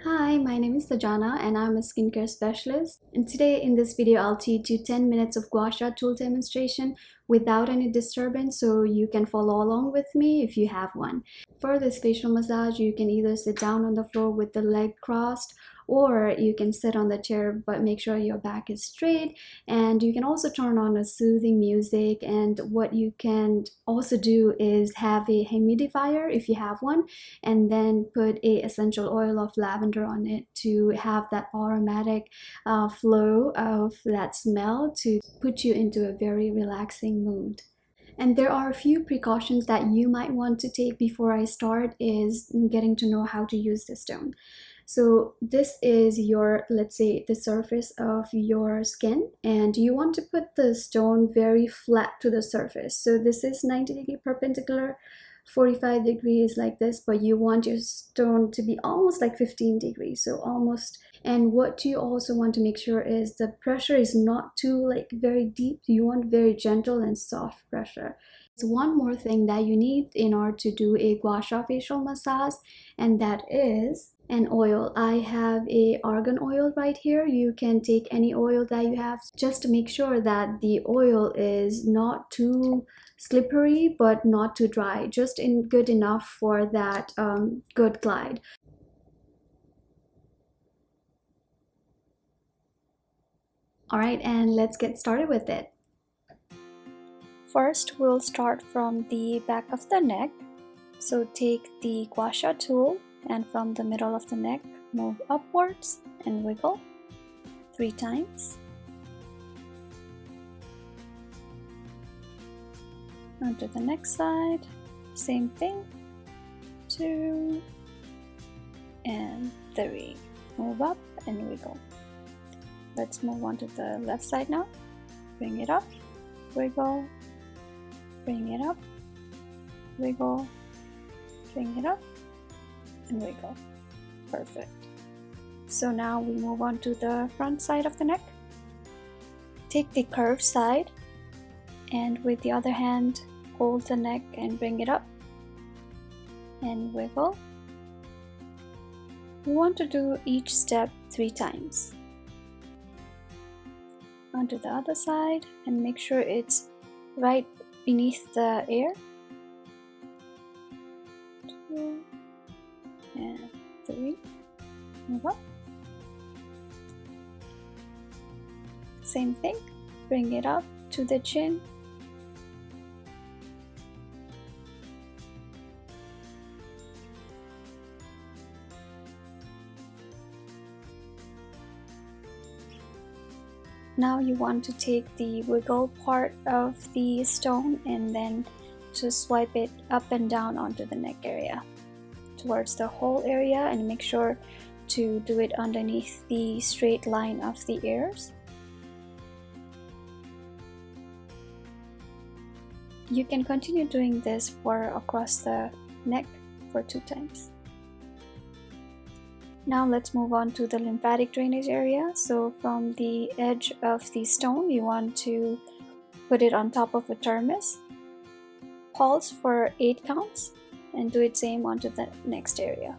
Hi, my name is Sajana and I'm a skincare specialist. And today in this video, I'll teach you 10 minutes of Gua Sha tool demonstration without any disturbance, so you can follow along with me if you have one. For this facial massage, you can either sit down on the floor with the leg crossed, or you can sit on the chair, but make sure your back is straight. And you can also turn on a soothing music. And what you can also do is have a humidifier if you have one, and then put a essential oil of lavender on it to have that aromatic flow of that smell to put you into a very relaxing mood. And there are a few precautions that you might want to take before I start is getting to know how to use the stone. So this is your, let's say, the surface of your skin, and you want to put the stone very flat to the surface. So this is 90-degree perpendicular, 45 degrees like this, but you want your stone to be almost like 15 degrees, so almost. And what you also want to make sure is the pressure is not too very deep. You want very gentle and soft pressure. There's one more thing that you need in order to do a Gua Sha facial massage, and that is an oil. I have a argan oil right here. You can take any oil that you have, just to make sure that the oil is not too slippery but not too dry, just good enough for that good glide. All right, and let's get started with it. First, we'll start from the back of the neck. So take the Gua Sha tool and from the middle of the neck, move upwards and wiggle 3 times. Onto the next side, same thing, 2 and 3. Move up and wiggle. Let's move on to the left side now. Bring it up, wiggle, bring it up, wiggle, bring it up, and wiggle. Perfect. So now we move on to the front side of the neck. Take the curved side and with the other hand hold the neck and bring it up and wiggle. We want to do each step 3 times. Onto the other side and make sure it's right beneath the ear. 2 and 3. Move up. Same thing. Bring it up to the chin. Now you want to take the wiggle part of the stone and then just swipe it up and down onto the neck area towards the whole area, and make sure to do it underneath the straight line of the ears. You can continue doing this for across the neck for 2 times. Now let's move on to the lymphatic drainage area. So from the edge of the stone, you want to put it on top of a thermos. Pulse for 8 counts and do it same onto the next area.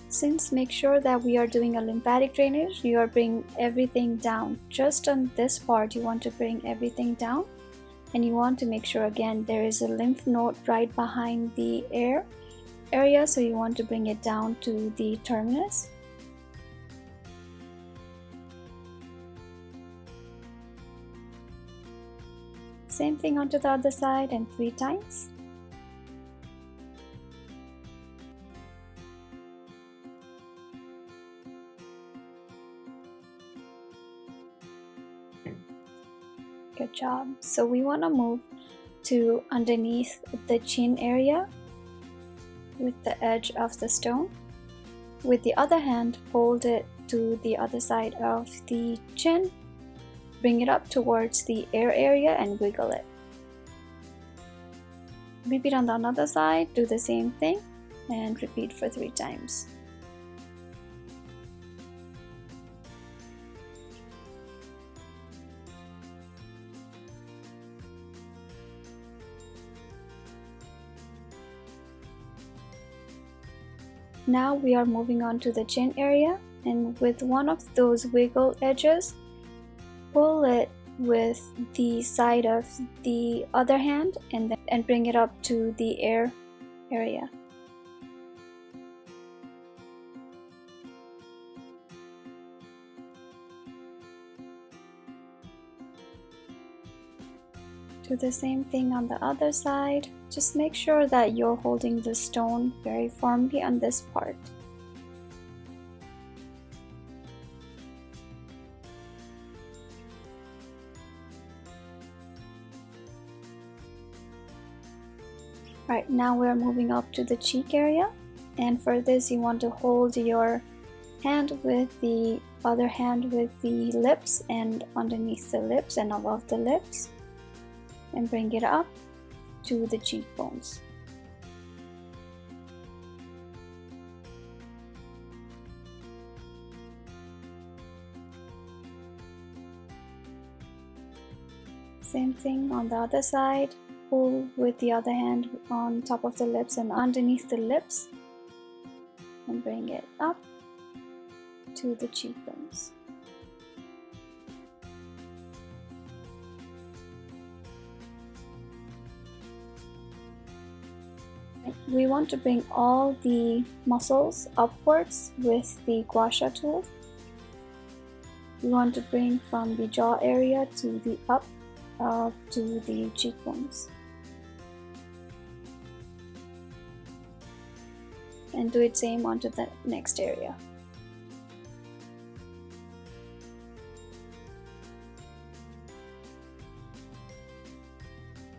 Since make sure that we are doing a lymphatic drainage, you are bringing everything down. Just on this part, you want to bring everything down, and you want to make sure again there is a lymph node right behind the ear area, so you want to bring it down to the terminus. Same thing onto the other side and 3 times. Good job. So we want to move to underneath the chin area with the edge of the stone. With the other hand, hold it to the other side of the chin. Bring it up towards the ear area and wiggle it. Repeat on the other side, do the same thing and repeat for 3 times. Now we are moving on to the chin area, and with one of those wiggle edges, pull it with the side of the other hand and bring it up to the ear area. Do the same thing on the other side. Just make sure that you're holding the stone very firmly on this part. Right, now we're moving up to the cheek area, and for this you want to hold your hand with the other hand with the lips and underneath the lips and above the lips, and bring it up to the cheekbones. Same thing on the other side. Pull with the other hand on top of the lips and underneath the lips, and bring it up to the cheekbones. We want to bring all the muscles upwards with the Gua Sha tool. We want to bring from the jaw area to the up to the cheekbones. And do it same onto the next area.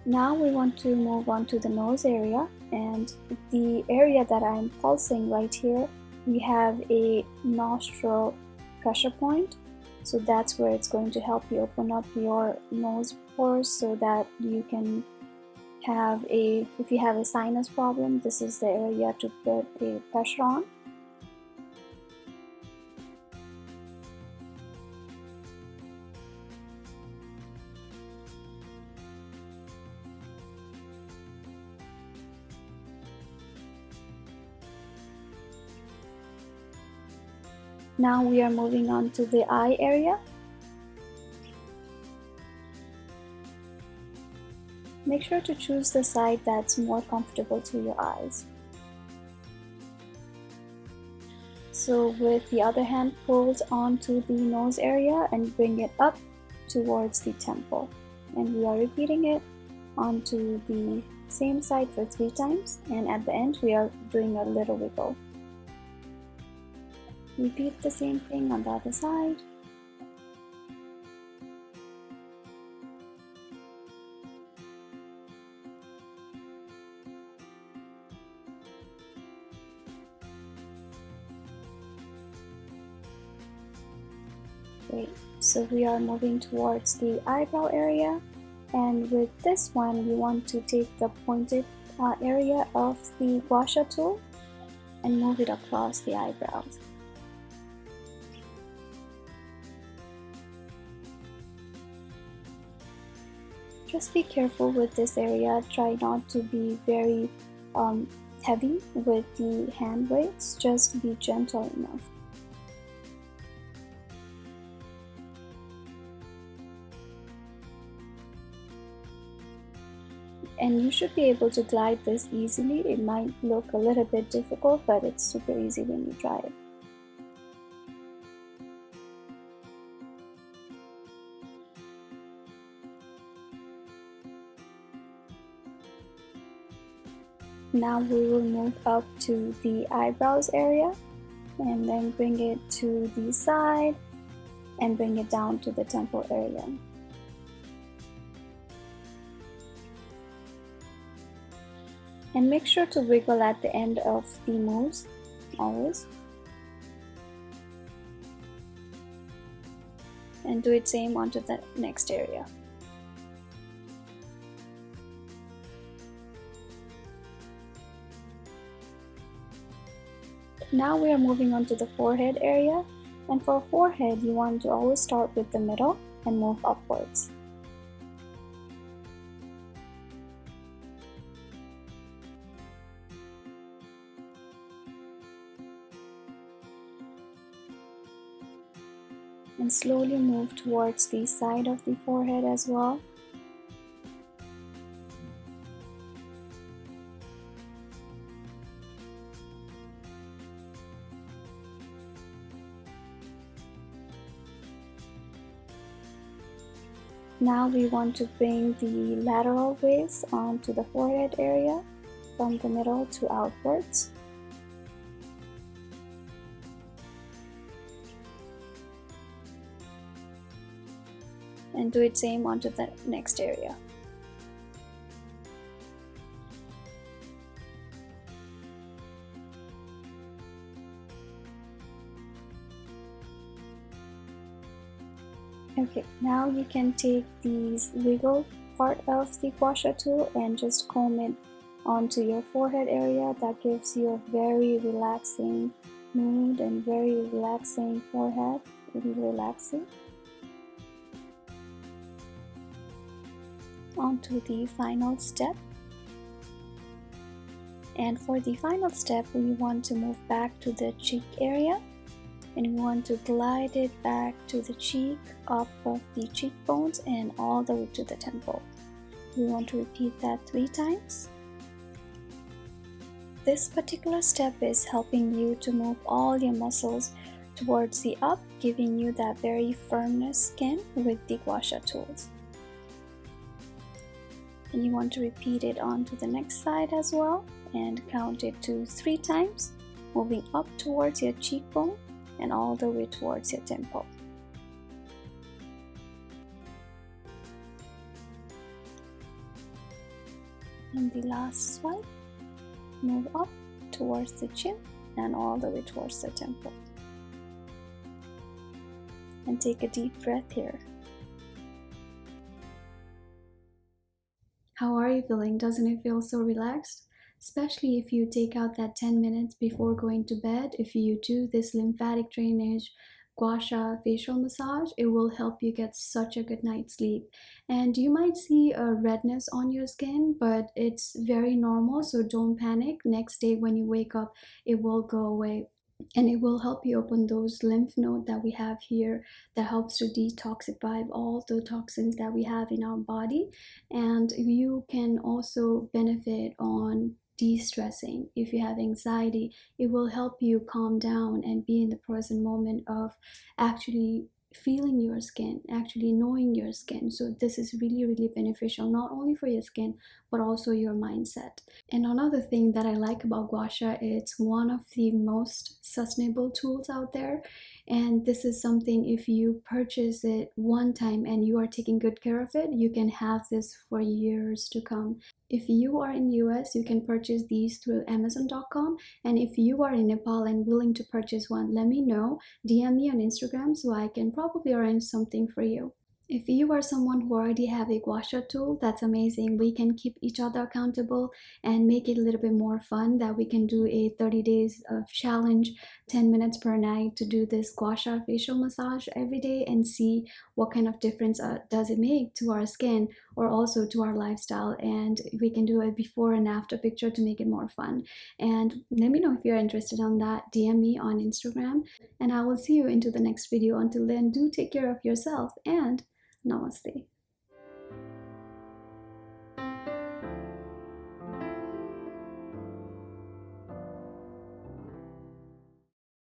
Now we want to move on to the nose area, and the area that I'm pulsing right here, we have a nostril pressure point. So that's where it's going to help you open up your nose pores so that you can have if you have a sinus problem, this is the area to put a pressure on. Now we are moving on to the eye area. Make sure to choose the side that's more comfortable to your eyes. So with the other hand, pulled onto the nose area and bring it up towards the temple. And we are repeating it onto the same side for 3 times, and at the end we are doing a little wiggle. Repeat the same thing on the other side. Great, so we are moving towards the eyebrow area, and with this one you want to take the pointed area of the Gua Sha tool and move it across the eyebrows. Just be careful with this area. Try not to be very heavy with the hand weights. Just be gentle enough. And you should be able to glide this easily. It might look a little bit difficult, but it's super easy when you try it. Now we will move up to the eyebrows area and then bring it to the side and bring it down to the temple area. And make sure to wiggle at the end of the moves, always. And do it same onto the next area. Now we are moving on to the forehead area, and for forehead you want to always start with the middle and move upwards. And slowly move towards the side of the forehead as well. Now we want to bring the lateral waves onto the forehead area from the middle to outwards. And do it same onto the next area. Okay, now you can take these wiggle part of the gua sha tool and just comb it onto your forehead area. That gives you a very relaxing mood and very relaxing forehead, really relaxing. Onto the final step. And for the final step, we want to move back to the cheek area. And we want to glide it back to the cheek, up of the cheekbones and all the way to the temple. We want to repeat that 3 times. This particular step is helping you to move all your muscles towards the up, giving you that very firmness skin with the gua sha tools. And you want to repeat it onto the next side as well and count it to 3 times, moving up towards your cheekbone and all the way towards your temple. And the last swipe, move up towards the chin and all the way towards the temple. And take a deep breath here. How are you feeling? Doesn't it feel so relaxed? Especially if you take out that 10 minutes before going to bed. If you do this lymphatic drainage Gua Sha Facial Massage, it will help you get such a good night's sleep. And you might see a redness on your skin, but it's very normal, so don't panic. Next day when you wake up, it will go away. And it will help you open those lymph nodes that we have here that helps to detoxify all the toxins that we have in our body. And you can also benefit on de-stressing. If you have anxiety, it will help you calm down and be in the present moment of actually feeling your skin, actually knowing your skin. So this is really beneficial, not only for your skin but also your mindset. And another thing that I like about gua sha, it's one of the most sustainable tools out there. And this is something, if you purchase it one time and you are taking good care of it, you can have this for years to come. If you are in US, you can purchase these through Amazon.com. And if you are in Nepal and willing to purchase one, let me know. DM me on Instagram so I can probably arrange something for you. If you are someone who already have a gua sha tool, that's amazing. We can keep each other accountable and make it a little bit more fun, that we can do a 30 days of challenge, 10 minutes per night to do this gua sha facial massage every day and see what kind of difference does it make to our skin or also to our lifestyle. And we can do a before and after picture to make it more fun. And let me know if you're interested on that. DM me on Instagram and I will see you into the next video. Until then, do take care of yourself and Namaste.